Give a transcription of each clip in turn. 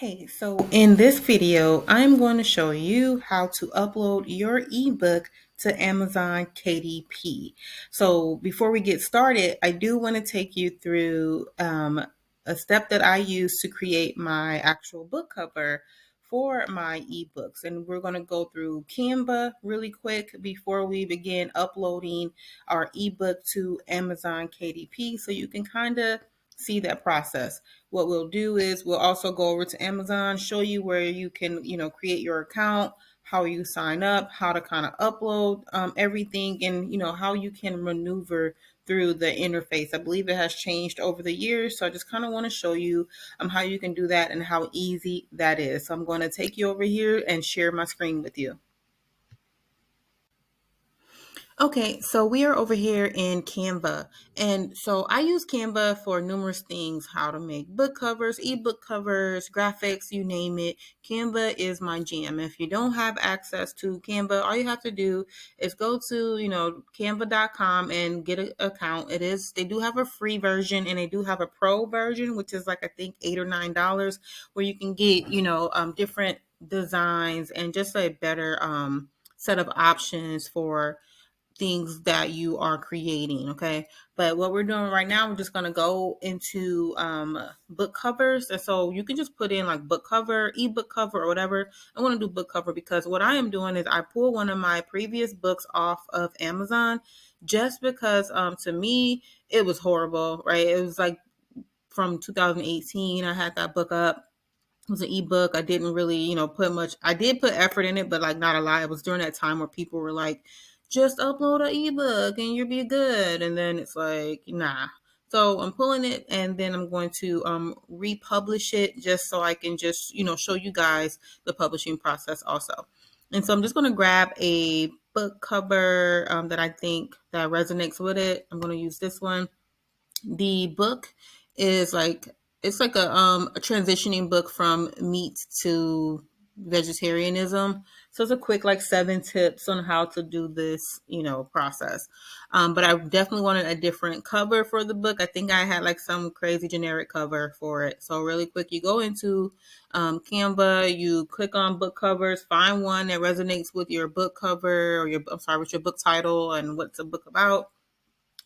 Hey, so in this video, I'm going to show you how to upload your ebook to Amazon KDP. So before we get started, I do want to take you through a step that I use to create my actual book cover for my ebooks. And we're going to go through Canva really quick before we begin uploading our ebook to Amazon KDP so you can kind of see that process. What we'll do is we'll also go over to Amazon, show you where you can, create your account, how you sign up, how to kind of upload everything, and, how you can maneuver through the interface. I believe it has changed over the years. So I just kind of want to show you how you can do that and how easy that is. So I'm going to take you over here and share my screen with you. Okay, so we are over here in Canva. And so I use Canva for numerous things, how to make book covers, ebook covers, graphics, you name it. Canva is my jam. If you don't have access to Canva, all you have to do is go to, canva.com and get an account. They do have a free version and they do have a pro version, which is like, I think $8 or $9, where you can get, different designs and just a better set of options for things that you are creating. Okay, but what we're doing right now, we're just going to go into book covers, and so you can just put in like book cover, ebook cover, or whatever. I want to do book cover because what I am doing is I pull one of my previous books off of Amazon just because to me it was horrible, right? It was like from 2018 I had that book up. It was an ebook. I didn't really, put much. I did put effort in it, but like not a lot. It was during that time where people were like, just upload an ebook and you'll be good. And then it's like, nah. So I'm pulling it and then I'm going to republish it just so I can just, show you guys the publishing process also. And so I'm just going to grab a book cover that I think that resonates with it. I'm going to use this one. The book is like it's like a transitioning book from meat to vegetarianism. So it's a quick like 7 tips on how to do this, process. But I definitely wanted a different cover for the book. I think I had like some crazy generic cover for it. So really quick, you go into Canva, you click on book covers, find one that resonates with your book cover or with your book title and what's the book about.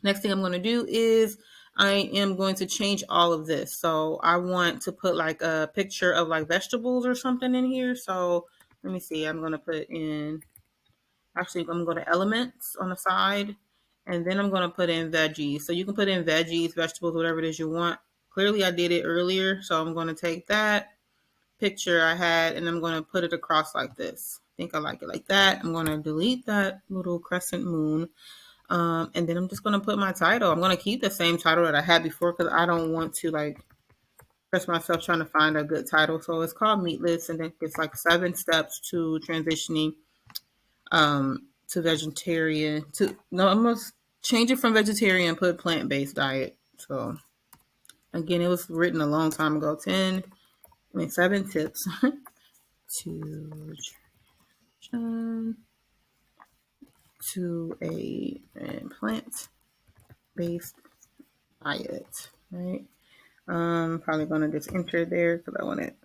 Next thing I'm going to do is I am going to change all of this. So I want to put like a picture of like vegetables or something in here. So let me see. I'm going to put in, actually, I'm going to go to elements on the side. And then I'm going to put in veggies. So you can put in veggies, vegetables, whatever it is you want. Clearly I did it earlier. So I'm going to take that picture I had and I'm going to put it across like this. I think I like it like that. I'm going to delete that little crescent moon. And then I'm just going to put my title. I'm going to keep the same title that I had before because I don't want to like press myself trying to find a good title. So it's called Meatless, and then it's like 7 steps to transitioning to vegetarian. I'm going to change it from vegetarian and put plant-based diet. So again, it was written a long time ago. 7 tips to transition to a plant-based diet, right? Probably gonna just enter there because I want it,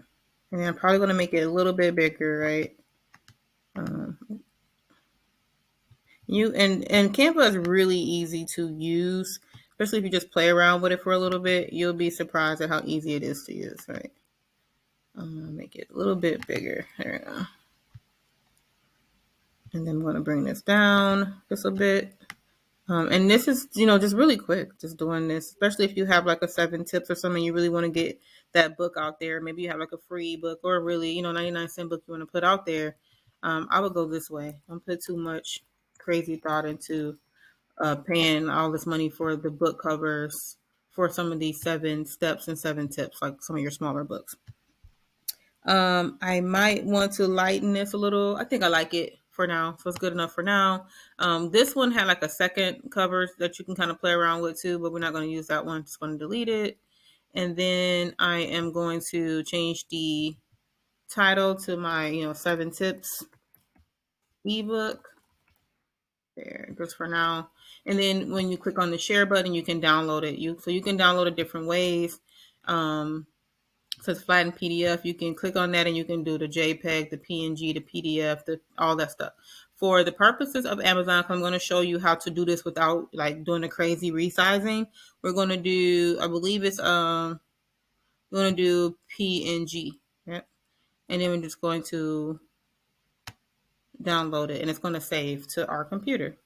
and I'm probably gonna make it a little bit bigger, right? And Canva is really easy to use, especially if you just play around with it for a little bit. You'll be surprised at how easy it is to use, right? I'm gonna make it a little bit bigger. There we go. And then I'm gonna bring this down just a bit. And this is, just really quick, just doing this, especially if you have like a 7 tips or something, you really want to get that book out there. Maybe you have like a free book or really, 99-cent book you want to put out there. I would go this way. Don't put too much crazy thought into paying all this money for the book covers for some of these 7 steps and 7 tips, like some of your smaller books. I might want to lighten this a little. I think I like it for now, so it's good enough for now. This one had like a second cover that you can kind of play around with too, but we're not going to use that one. Just going to delete it. And then I am going to change the title to my, 7 tips ebook. There, just for now. And then when you click on the share button, you can download it. You can download it different ways. It says flattened PDF. You can click on that and you can do the JPEG, the PNG, the PDF, all that stuff. For the purposes of Amazon, I'm going to show you how to do this without like doing a crazy resizing. We're going to do, I believe it's we're going to do PNG, right? And then we're just going to download it, and it's going to save to our computer.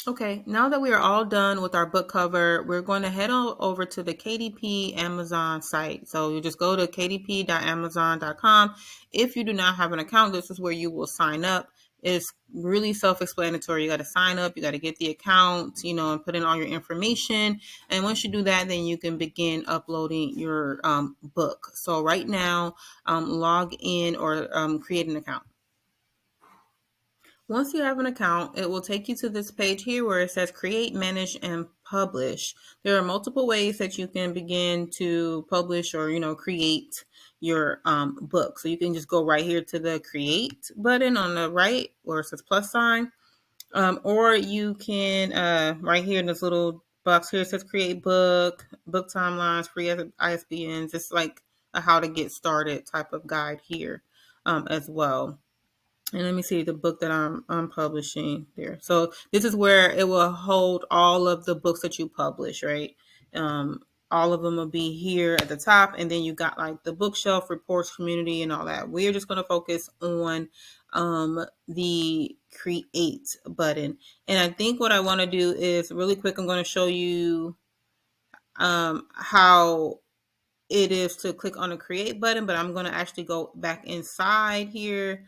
Okay, now that we are all done with our book cover, we're going to head on over to the KDP Amazon site. So you just go to kdp.amazon.com. If you do not have an account, this is where you will sign up. It's really self-explanatory. You got to sign up, you got to get the account, and put in all your information. And once you do that, then you can begin uploading your book. So right now, log in or create an account. Once you have an account, it will take you to this page here where it says create, manage, and publish. There are multiple ways that you can begin to publish or, create your book. So you can just go right here to the create button on the right where it says plus sign. Or you can, right here in this little box here, it says create book, book timelines, free ISBNs. It's like a how to get started type of guide here as well. And let me see the book that I'm publishing there. So this is where it will hold all of the books that you publish, right? All of them will be here at the top, and then you got like the bookshelf, reports, community, and all that. We're just going to focus on the create button. And I think what I want to do is really quick, I'm going to show you how it is to click on the create button, but I'm going to actually go back inside here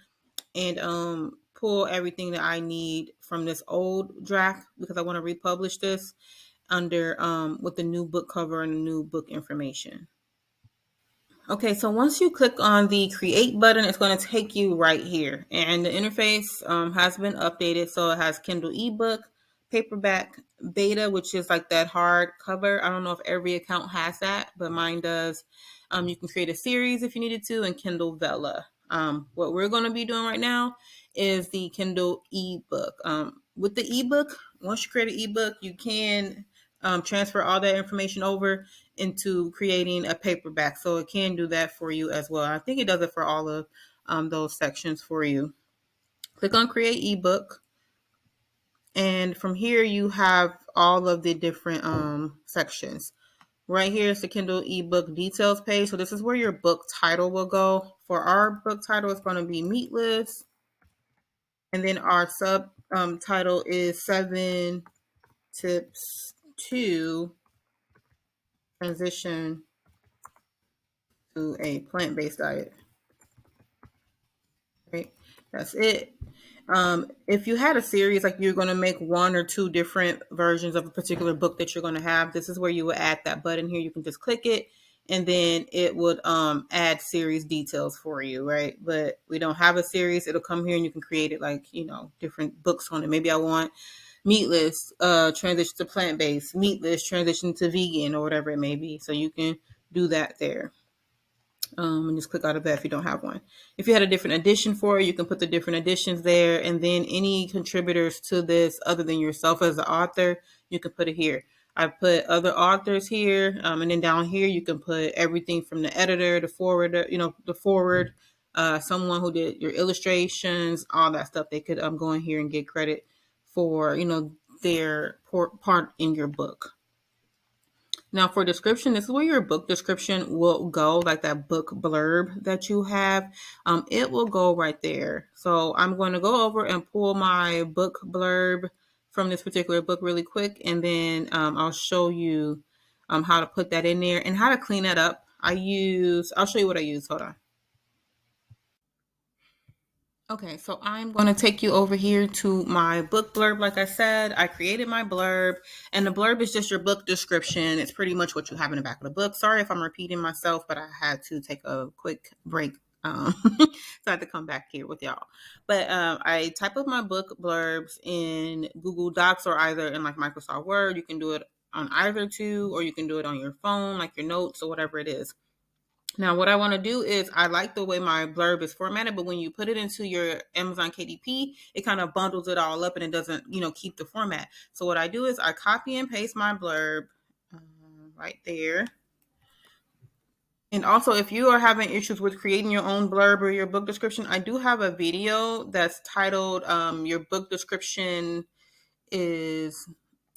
and pull everything that I need from this old draft because I want to republish this under with the new book cover and the new book information. Okay, so once you click on the create button, it's going to take you right here. And the interface has been updated. So it has Kindle ebook, paperback, beta, which is like that hard cover. I don't know if every account has that, but mine does. You can create a series if you needed to, and Kindle Vella. What we're going to be doing right now is the Kindle ebook. With the ebook, once you create an ebook, you can transfer all that information over into creating a paperback. So it can do that for you as well. I think it does it for all of those sections for you. Click on create ebook. And from here, you have all of the different sections. Right here is the Kindle ebook details page. So this is where your book title will go. For our book title, it's going to be Meatless. And then our subtitle is 7 Tips to Transition to a Plant-Based Diet. Right? That's it. If you had a series, like you're going to make one or two different versions of a particular book that you're going to have, this is where you would add that button here. You can just click it and then it would add series details for you, right? But we don't have a series. It'll come here and you can create it like, different books on it. Maybe I want meatless, transition to plant-based, meatless, transition to vegan, or whatever it may be. So you can do that there. And just click out of that if you don't have one. If you had a different edition for it, you can put the different editions there. And then any contributors to this other than yourself as the author, you can put it here. I put other authors here. And then down here, you can put everything from the editor, the forwarder, the forward, someone who did your illustrations, all that stuff. They could go in here and get credit for, their part in your book. Now for description, this is where your book description will go, like that book blurb that you have. It will go right there. So I'm going to go over and pull my book blurb from this particular book really quick. And then I'll show you how to put that in there and how to clean that up. I'll show you what I use. Hold on. Okay, so I'm going to take you over here to my book blurb. Like I said, I created my blurb, and the blurb is just your book description. It's pretty much what you have in the back of the book. Sorry if I'm repeating myself, but I had to take a quick break. So I had to come back here with y'all. But I type up my book blurbs in Google Docs or either in like Microsoft Word. You can do it on either two, or you can do it on your phone, like your notes or whatever it is. Now, what I want to do is I like the way my blurb is formatted, but when you put it into your Amazon KDP, it kind of bundles it all up and it doesn't, keep the format. So what I do is I copy and paste my blurb right there. And also, if you are having issues with creating your own blurb or your book description, I do have a video that's titled Your Book Description is,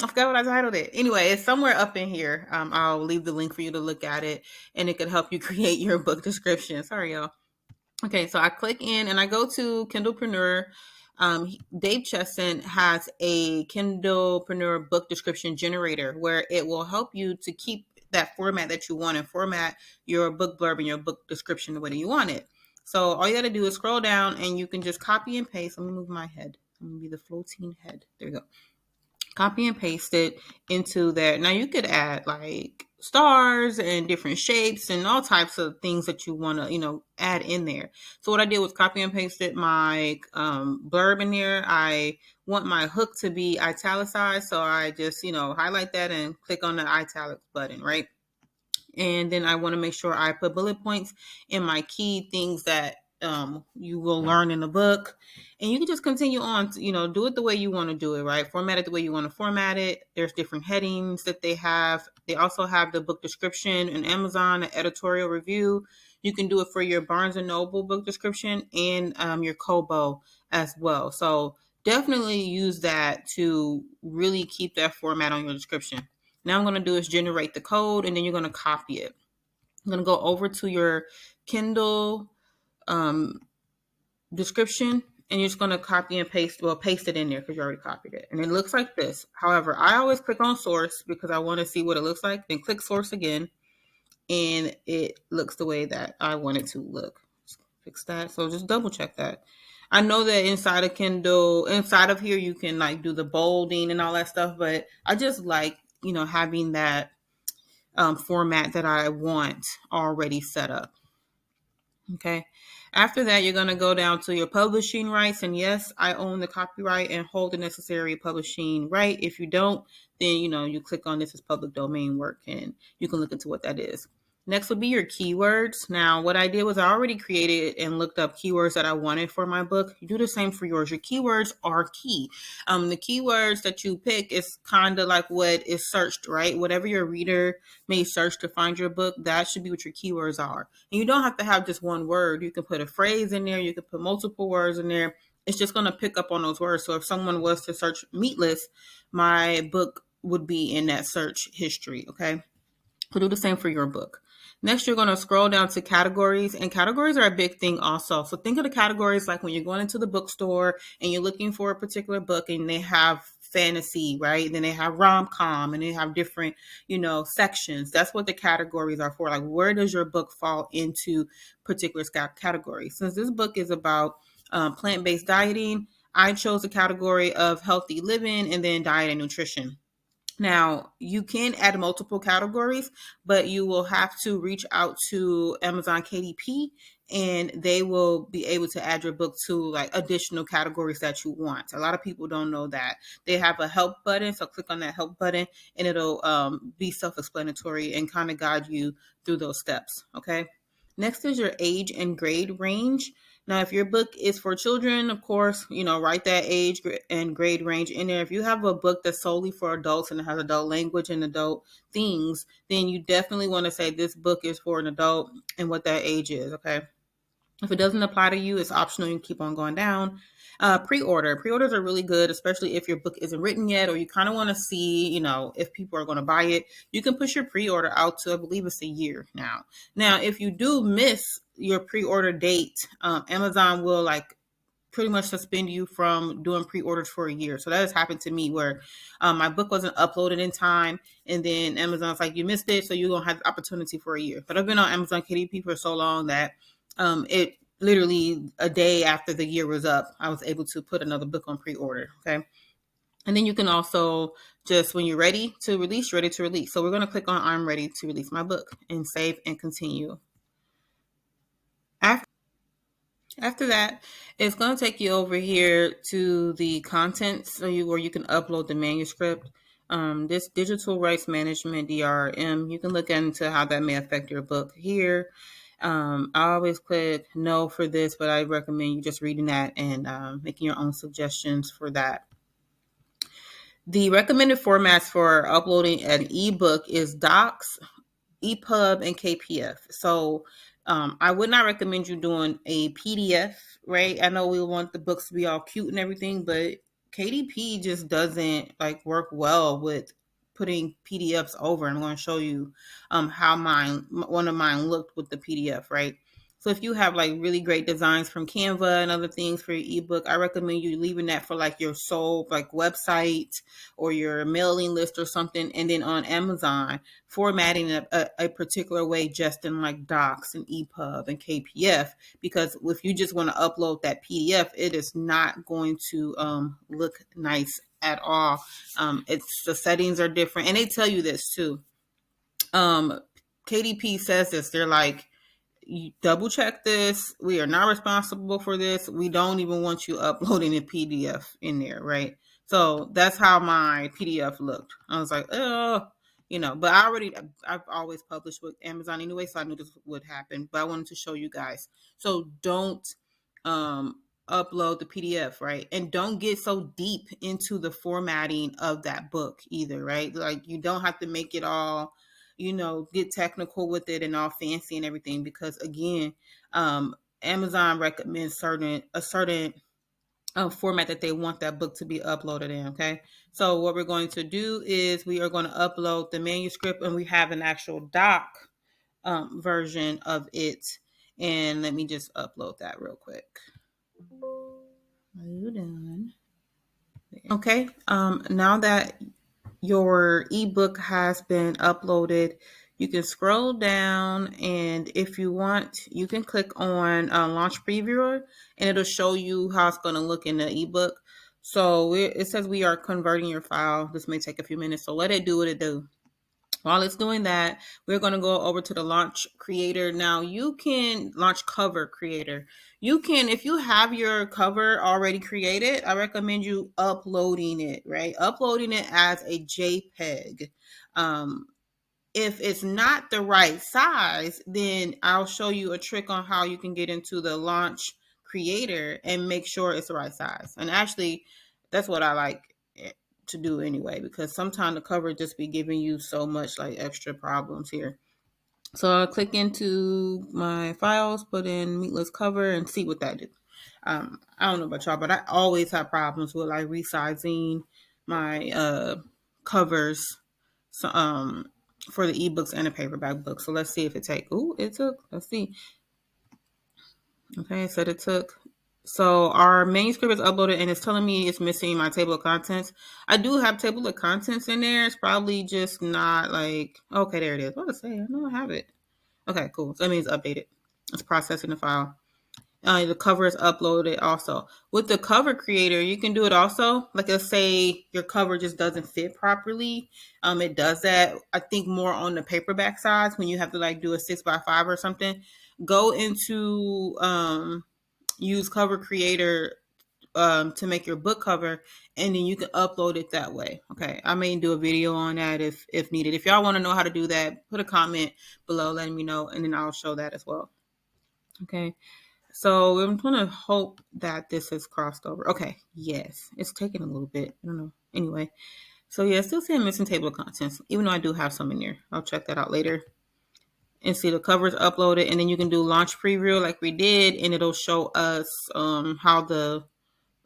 I forgot what I titled it. Anyway, it's somewhere up in here. I'll leave the link for you to look at it, and it could help you create your book description. Sorry, y'all. Okay, so I click in and I go to Kindlepreneur. Dave Chesson has a Kindlepreneur book description generator where it will help you to keep that format that you want and format your book blurb and your book description the way that you want it. So all you got to do is scroll down and you can just copy and paste. Let me move my head. I'm going to be the floating head. There you go. Copy and paste it into there. Now you could add like stars and different shapes and all types of things that you want to, add in there. So what I did was copy and pasted my blurb in there. I want my hook to be italicized. So I just, highlight that and click on the italics button, right? And then I want to make sure I put bullet points in my key things that you will learn in the book. And you can just continue on to, do it the way you want to do it, right? Format it the way you want to format it. There's different headings that they have. They also have the book description in Amazon, the editorial review. You can do it for your Barnes & Noble book description and your Kobo as well. So definitely use that to really keep that format on your description. Now I'm going to do is generate the code, and then you're going to copy it. I'm going to go over to your Kindle description, and you're just going to copy and paste it in there because you already copied it. And it looks like this. However, I always click on source because I want to see what it looks like. Then click source again, and it looks the way that I want it to look. Just fix that. So just double check that. I know that inside of Kindle, inside of here, you can like do the bolding and all that stuff, but I just like, having that format that I want already set up. Okay. After that, you're going to go down to your publishing rights. And yes, I own the copyright and hold the necessary publishing right. If you don't, then, you click on this as public domain work and you can look into what that is. Next will be your keywords. Now, what I did was I already created and looked up keywords that I wanted for my book. You do the same for yours. Your keywords are key. The keywords that you pick is kind of like what is searched, right? Whatever your reader may search to find your book, that should be what your keywords are. And you don't have to have just one word. You can put a phrase in there. You can put multiple words in there. It's just going to pick up on those words. So if someone was to search meatless, my book would be in that search history, okay? So do the same for your book. Next, you're going to scroll down to categories, and categories are a big thing also. So think of the categories like when you're going into the bookstore and you're looking for a particular book and they have fantasy, right? And then they have rom-com and they have different, sections. That's what the categories are for. Like, where does your book fall into particular categories? Since this book is about plant-based dieting, I chose the category of healthy living and then diet and nutrition. Now, you can add multiple categories, but you will have to reach out to Amazon KDP and they will be able to add your book to like additional categories that you want. A lot of people don't know that. They have a help button, so click on that help button and it'll be self-explanatory and kind of guide you through those steps, okay? Next is your age and grade range. Now, if your book is for children, of course, write that age and grade range in there. If you have a book that's solely for adults and it has adult language and adult things, then you definitely want to say this book is for an adult and what that age is, okay? If it doesn't apply to you, it's optional. You can keep on going down. Pre-order. Pre-orders are really good, especially if your book isn't written yet or you kind of want to see, if people are going to buy it. You can push your pre-order out to, I believe it's a year now. Now, if you do miss your pre-order date, Amazon will pretty much suspend you from doing pre-orders for a year. So that has happened to me where my book wasn't uploaded in time and then Amazon's like, you missed it, so you're going to have the opportunity for a year. But I've been on Amazon KDP for so long that it literally a day after the year was up, I was able to put another book on pre-order, okay? And then you can also just, when you're ready to release, you're ready to release. So we're going to click on I'm ready to release my book and save and continue. After that, it's going to take you over here to the contents where you can upload the manuscript. This digital rights management, DRM, you can look into how that may affect your book here. I always click no for this, but I recommend you just reading that and making your own suggestions for that. The recommended formats for uploading an ebook is Docs, EPUB and KPF. So I would not recommend you doing a PDF, right? I know we want the books to be all cute and everything, but KDP just doesn't like work well with putting PDFs over. And I'm going to show you how one of mine looked with the PDF, right? So if you have like really great designs from Canva and other things for your ebook, I recommend you leaving that for like your sole like website or your mailing list or something. And then on Amazon, formatting a particular way just in like Docs and EPUB and KPF, because if you just want to upload that PDF, it is not going to look nice at all. It's the settings are different, and they tell you this too. KDP says this. They're like, you double check this. We are not responsible for this. We don't even want you uploading a PDF in there, right? So that's how my PDF looked. I was like, oh, but I've always published with Amazon anyway, so I knew this would happen. But I wanted to show you guys. So don't upload the PDF, right? And don't get so deep into the formatting of that book either, right? Like you don't have to make it all get technical with it and all fancy and everything, because again, Amazon recommends a certain format that they want that book to be uploaded in. Okay. So what we're going to do is we are going to upload the manuscript, and we have an actual doc version of it. And let me just upload that real quick. Are you done? Okay. Now that your ebook has been uploaded, you can scroll down, and if you want, you can click on Launch Previewer, and it'll show you how it's going to look in the ebook. So it says we are converting your file. This may take a few minutes, so let it do what it do. While it's doing that, we're going to go over to the Launch Creator. Now you can Launch Cover Creator. You can, if you have your cover already created, I recommend you uploading it, right? Uploading it as a JPEG. If it's not the right size, then I'll show you a trick on how you can get into the Launch Creator and make sure it's the right size. And actually, that's what I like to do anyway, because sometimes the cover just be giving you so much like extra problems here. So I'll click into my files, put in meatless cover, and see what that do. I don't know about y'all, but I always have problems with like resizing my covers for the ebooks and the paperback book. So let's see if it took. Let's see. Okay, it said it took. So our manuscript is uploaded, and it's telling me it's missing my table of contents. I do have table of contents in there. It's probably just not like, okay, there it is. What did I say? I know I have it. Okay, cool. So that means updated. It's processing the file. The cover is uploaded also. With the cover creator, you can do it also. Like, let's say your cover just doesn't fit properly. It does that, I think, more on the paperback size when you have to like do a 6x5 or something. Go into use cover creator to make your book cover, and then you can upload it that way. Okay, I may do a video on that if needed. If y'all want to know how to do that, put a comment below letting me know, and then I'll show that as well. Okay, so I'm gonna hope that this has crossed over. Okay, yes, it's taking a little bit. I don't know. Anyway, so yeah, still saying missing table of contents, even though I do have some in there. I'll check that out later. And see the covers uploaded, and then you can do launch preview like we did, and it'll show us how the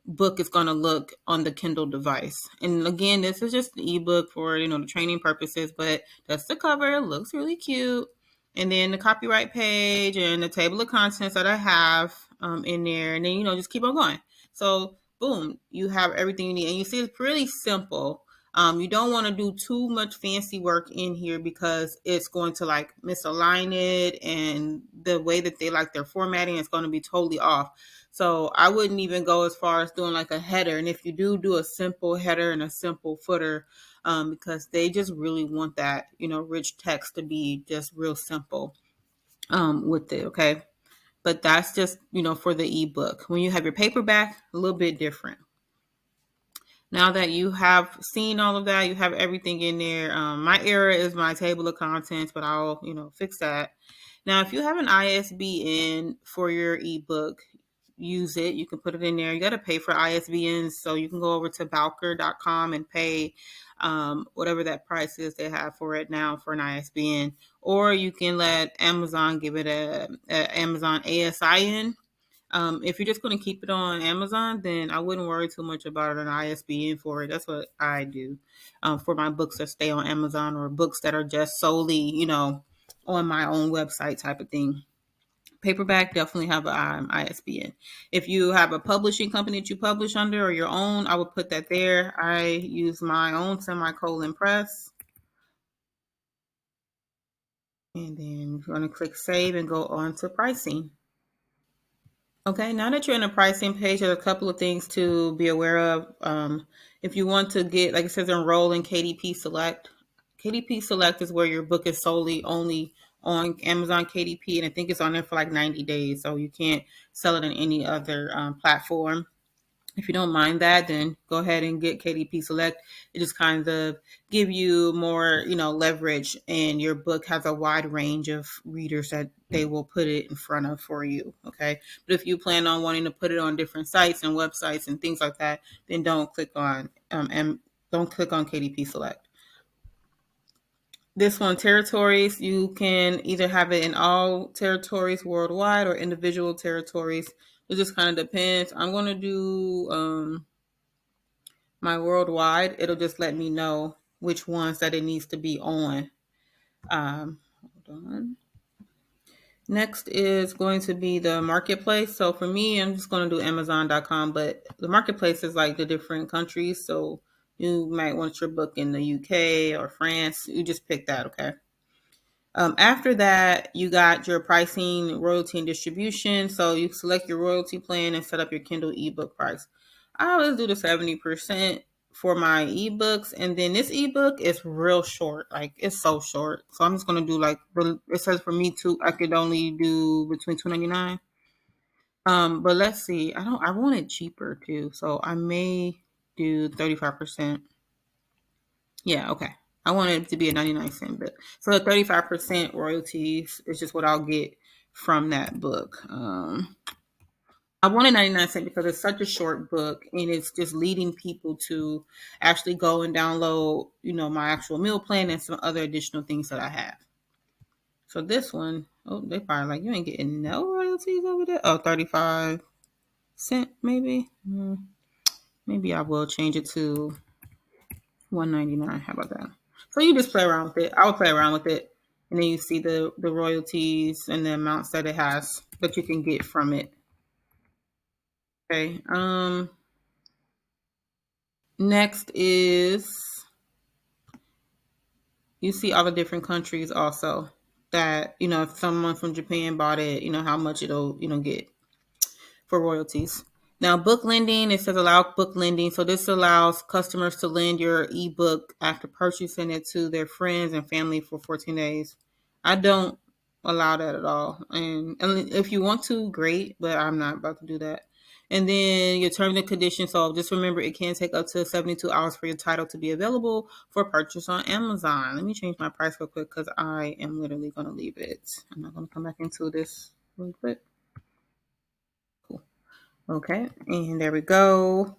book is going to look on the Kindle device. And again, this is just the ebook for the training purposes, but that's the cover. It looks really cute. And then the copyright page and the table of contents that I have in there, and then just keep on going. So boom, you have everything you need, and you see it's pretty simple. You don't want to do too much fancy work in here, because it's going to like misalign it, and the way that they like their formatting is going to be totally off. So I wouldn't even go as far as doing like a header. And if you do a simple header and a simple footer, because they just really want that, rich text to be just real simple with it. Okay. But that's just, for the ebook. When you have your paperback, a little bit different. Now that you have seen all of that, you have everything in there. My error is my table of contents, but I'll, fix that. Now, if you have an ISBN for your ebook, use it, you can put it in there. You got to pay for ISBNs, so you can go over to Bowker.com and pay whatever that price is they have for it now for an ISBN, or you can let Amazon give it a Amazon ASIN. If you're just going to keep it on Amazon, then I wouldn't worry too much about an ISBN for it. That's what I do for my books that stay on Amazon, or books that are just solely, on my own website type of thing. Paperback definitely have an ISBN. If you have a publishing company that you publish under or your own, I would put that there. I use my own semicolon press. And then you're going to click save and go on to pricing. Okay, now that you're in the pricing page, there's a couple of things to be aware of. If you want to get, like it says, enroll in KDP Select. KDP Select is where your book is solely only on Amazon KDP, and I think it's on there for like 90 days, so you can't sell it on any other platform. If you don't mind that, then go ahead and get KDP Select. It just kind of give you more, leverage, and your book has a wide range of readers that they will put it in front of for you. Okay. But if you plan on wanting to put it on different sites and websites and things like that, then don't click on KDP Select. This one, territories, you can either have it in all territories worldwide or individual territories. It just kind of depends. I'm going to do my worldwide. It'll just let me know which ones that it needs to be on. Hold on. Next is going to be the marketplace. So for me, I'm just going to do Amazon.com, but the marketplace is like the different countries. So you might want your book in the UK or France. You just pick that, okay? After that, you got your pricing, royalty, and distribution. So you select your royalty plan and set up your Kindle ebook price. I always do the 70% for my ebooks, and then this ebook is real short. Like, it's so short. So I'm just gonna do like it says for me too. I could only do between $2.99. But let's see. I want it cheaper too, so I may do 35%. Yeah, okay. I want it to be a 99-cent book. So the 35% royalties is just what I'll get from that book. I wanted 99 cents because it's such a short book, and it's just leading people to actually go and download, my actual meal plan and some other additional things that I have. So this one, they probably like, you ain't getting no royalties over there. Oh, 35 cents maybe. Maybe I will change it to $1.99. How about that? So you just play around with it. I would play around with it, and then you see the royalties and the amounts that it has that you can get from it. Okay. Next is you see all the different countries also that, if someone from Japan bought it, how much it'll, get for royalties. Now, book lending, it says allow book lending. So this allows customers to lend your ebook after purchasing it to their friends and family for 14 days. I don't allow that at all. And if you want to, great, but I'm not about to do that. And then your terms and conditions. So just remember, it can take up to 72 hours for your title to be available for purchase on Amazon. Let me change my price real quick because I am literally going to leave it. I'm not going to come back into this really quick. Cool. Okay, and there we go.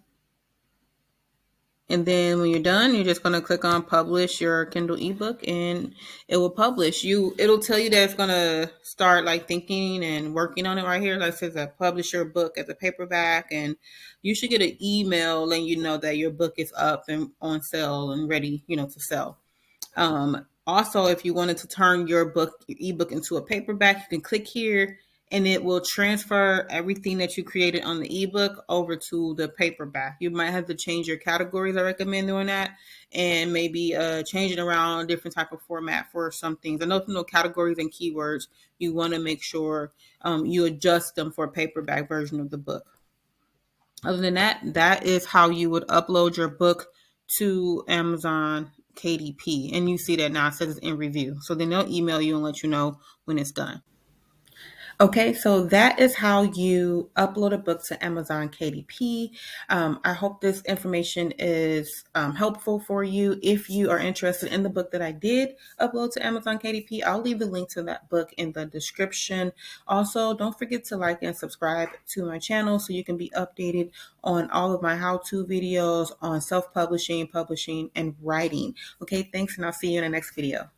And then when you're done, you're just going to click on publish your Kindle ebook, and it will publish you. It'll tell you that it's going to start like thinking and working on it right here. Like it says that publish your book as a paperback, and you should get an email letting you know that your book is up and on sale and ready, to sell. Also, if you wanted to turn your ebook into a paperback, you can click here and it will transfer everything that you created on the ebook over to the paperback. You might have to change your categories. I recommend doing that, and maybe changing around a different type of format for some things. I know from the categories and keywords, you want to make sure you adjust them for a paperback version of the book. Other than that, that is how you would upload your book to Amazon KDP. And you see that now it says it's in review. So then they'll email you and let you know when it's done. Okay, so that is how you upload a book to Amazon KDP. I hope this information is helpful for you. If you are interested in the book that I did upload to Amazon KDP, I'll leave the link to that book in the description. Also, don't forget to like and subscribe to my channel so you can be updated on all of my how-to videos on self-publishing, publishing, and writing. Okay, thanks, and I'll see you in the next video.